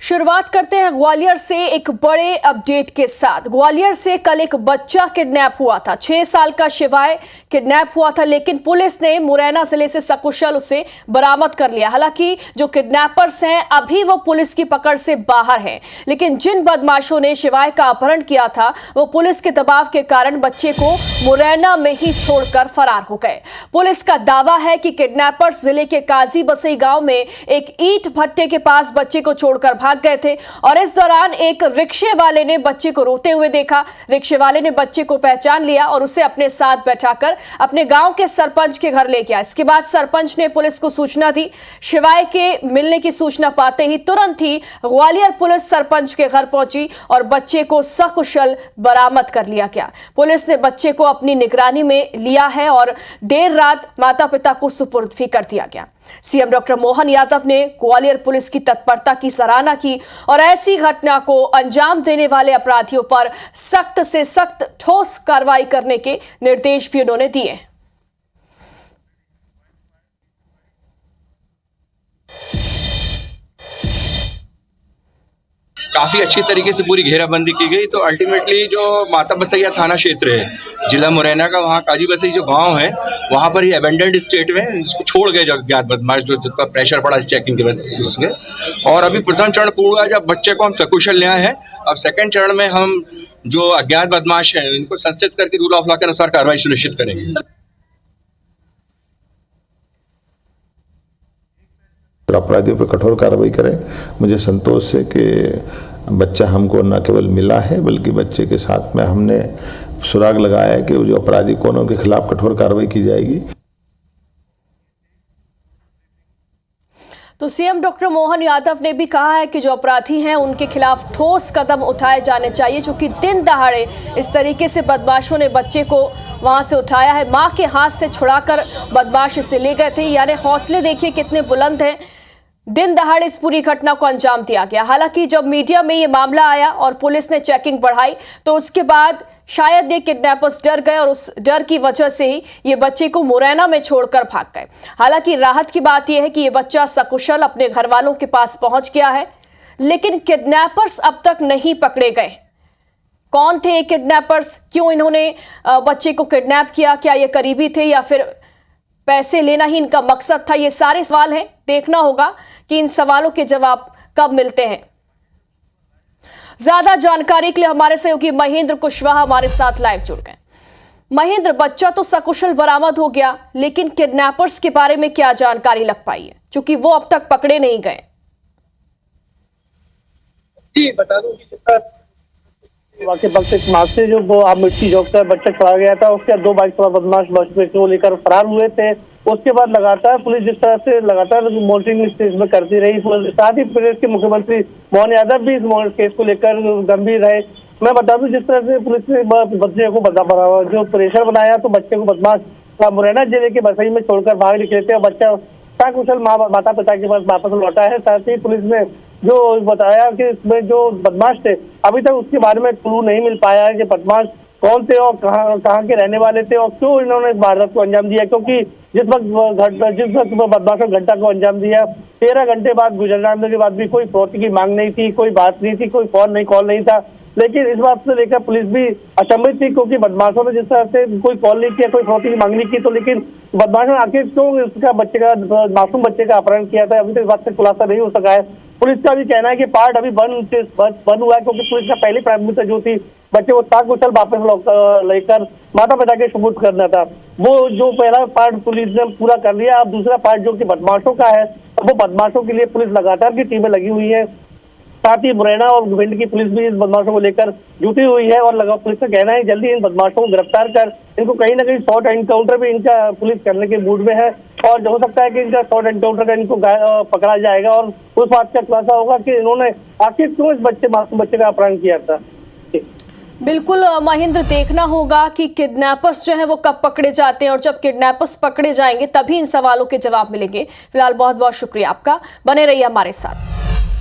शुरुआत करते हैं ग्वालियर से एक बड़े अपडेट के साथ। ग्वालियर से कल एक बच्चा किडनैप हुआ था। 6 साल का शिवाय किडनैप हुआ था, लेकिन पुलिस ने मुरैना जिले से सकुशल उसे बरामद कर लिया। हालांकि जो किडनैपर्स हैं अभी वो पुलिस की पकड़ से बाहर हैं, लेकिन जिन बदमाशों ने शिवाय का अपहरण किया था वो पुलिस के दबाव के कारण बच्चे को मुरैना में ही छोड़कर फरार हो गए। पुलिस का दावा है कि किडनैपर्स जिले के काजी बसई गांव में एक ईंट भट्टे के पास बच्चे को छोड़कर भाग गए थे और इस दौरान एक रिक्शे वाले ने बच्चे को रोते हुए देखा। रिक्शे वाले ने बच्चे को पहचान लिया और उसे अपने साथ बैठाकर अपने गांव के सरपंच के घर ले गया। इसके बाद सरपंच ने पुलिस को सूचना दी। शिवाय के मिलने की सूचना पाते ही तुरंत ही ग्वालियर पुलिस सरपंच के घर पहुंची और बच्चे को सकुशल बरामद कर लिया गया। पुलिस ने बच्चे को अपनी निगरानी में लिया है और देर रात माता पिता को सुपुर्द भी कर दिया गया। सीएम डॉक्टर मोहन यादव ने ग्वालियर पुलिस की तत्परता की सराहना की और ऐसी घटना को अंजाम देने वाले अपराधियों पर सख्त से सख्त ठोस कार्रवाई करने के निर्देश भी उन्होंने दिए। काफ़ी अच्छी तरीके से पूरी घेराबंदी की गई। तो अल्टीमेटली जो माता बसैया थाना क्षेत्र है जिला मुरैना का, वहाँ काजी बसई जो गांव है वहाँ पर ही अबेंडेंड स्टेट में इसको छोड़ गए जो अज्ञात बदमाश, जो जितना प्रेशर पड़ा इस चेकिंग के वजह से। और अभी प्रथम चरण पूर्ण हुआ जब बच्चे को हम सकुशल ले आए हैं। अब सेकंड चरण में हम जो अज्ञात बदमाश हैं इनको संचित करके रूल ऑफ लॉ के अनुसार कार्रवाई सुनिश्चित करेंगे। अपराधियों पर कठोर कार्रवाई करें। मुझे संतोष है कि बच्चा हमको न केवल मिला है बल्कि बच्चे के साथ में हमने सुराग लगाया है कि जो अपराधी कौन उनके खिलाफ कठोर कार्रवाई की जाएगी। तो सीएम डॉक्टर मोहन यादव ने भी कहा है कि जो अपराधी हैं उनके खिलाफ ठोस कदम उठाए जाने चाहिए, क्योंकि दिन दहाड़े इस तरीके से बदमाशों ने बच्चे को वहां से उठाया है, मां के हाथ से छुड़ाकर बदमाश इसे ले गए थे। यानी हौसले देखिए कितने बुलंद हैं। दिन दहाड़े इस पूरी घटना को अंजाम दिया गया। हालांकि जब मीडिया में ये मामला आया और पुलिस ने चेकिंग बढ़ाई तो उसके बाद शायद ये किडनैपर्स डर गए और उस डर की वजह से ही ये बच्चे को मुरैना में छोड़कर भाग गए। हालांकि राहत की बात यह है कि ये बच्चा सकुशल अपने घर वालों के पास पहुंच गया है, लेकिन किडनैपर्स अब तक नहीं पकड़े गए। कौन थे ये किडनैपर्स, क्यों इन्होंने बच्चे को किडनैप किया, क्या ये करीबी थे या फिर पैसे लेना ही इनका मकसद था, ये सारे सवाल हैं। देखना होगा कि इन सवालों के जवाब कब मिलते हैं। ज्यादा जानकारी के लिए हमारे सहयोगी महेंद्र कुशवाहा हमारे साथ लाइव जुड़ गए। महेंद्र, बच्चा तो सकुशल बरामद हो गया, लेकिन किडनैपर्स के बारे में क्या जानकारी लग पाई है, क्योंकि वो अब तक पकड़े नहीं गए? जी बता दूं कि वाकई वक्त एक मार्ग से जो वो आप मिट्टी जोककर बच्चा छुड़ा गया था, उसके 2 बाइक सवार बदमाश बस को लेकर फरार हुए थे। उसके बाद लगातार पुलिस जिस तरह से लगातार मॉनिटरिंग इस केस में करती रही, साथ ही प्रदेश के मुख्यमंत्री मोहन यादव भी इस केस को लेकर गंभीर रहे। मैं बता दूं जिस तरह से पुलिस ने बच्चे को जो प्रेशर बनाया तो बच्चे को बदमाश मुरैना जिले के बसई में छोड़कर भाग निकले थे और बच्चा सकुशल माता पिता के पास वापस लौटा है। साथ ही पुलिस ने जो बताया कि इसमें जो बदमाश थे अभी तक उसके बारे में क्लू नहीं मिल पाया है कि बदमाश कौन थे और कहाँ के रहने वाले थे और क्यों इन्होंने इस वारदात को अंजाम दिया। क्योंकि जिस वक्त बदमाशों घटना को अंजाम दिया 13 घंटे बाद गुजरने के बाद भी कोई फौत की मांग नहीं थी, कोई बात नहीं थी, कोई फोन नहीं, कॉल नहीं था। लेकिन इस बात से लेकर पुलिस भी अचंभित थी, क्योंकि बदमाशों ने जिस तरह से कोई कॉल नहीं किया, कोई फौत की मांग नहीं की, तो लेकिन बदमाशों ने आखिर क्यों इसका मासूम बच्चे का अपहरण किया था, अभी तक इस बात से खुलासा नहीं हो सका है। पुलिस का भी कहना है कि पार्ट अभी बंद हुआ है, क्योंकि पुलिस का पहली प्राथमिकता जो थी बच्चे को सकुशल वापस लेकर माता पिता के सुपुर्द करना था। वो जो पहला पार्ट पुलिस ने पूरा कर लिया। अब दूसरा पार्ट जो कि बदमाशों का है, वो बदमाशों के लिए पुलिस लगातार की टीमें लगी हुई है। साथ ही मुरैना और भिंड की पुलिस भी इस बदमाशों को लेकर जुटी हुई है और पुलिस का कहना है जल्दी इन बदमाशों को गिरफ्तार कर इनको कहीं ना कहीं शॉर्ट एनकाउंटर भी इनका पुलिस करने के मूड में है और हो सकता है कि इनका शॉर्ट एनकाउंटर का इनको पकड़ा जाएगा और उस बात का खुलासा होगा कि इन्होंने आखिर क्यों इस मासूम बच्चे का अपहरण किया था। बिल्कुल महेंद्र, देखना होगा कि किडनैपर्स जो है वो कब पकड़े जाते हैं और जब किडनैपर्स पकड़े जाएंगे तभी इन सवालों के जवाब मिलेंगे। फिलहाल बहुत बहुत शुक्रिया आपका, बने रहिए हमारे साथ।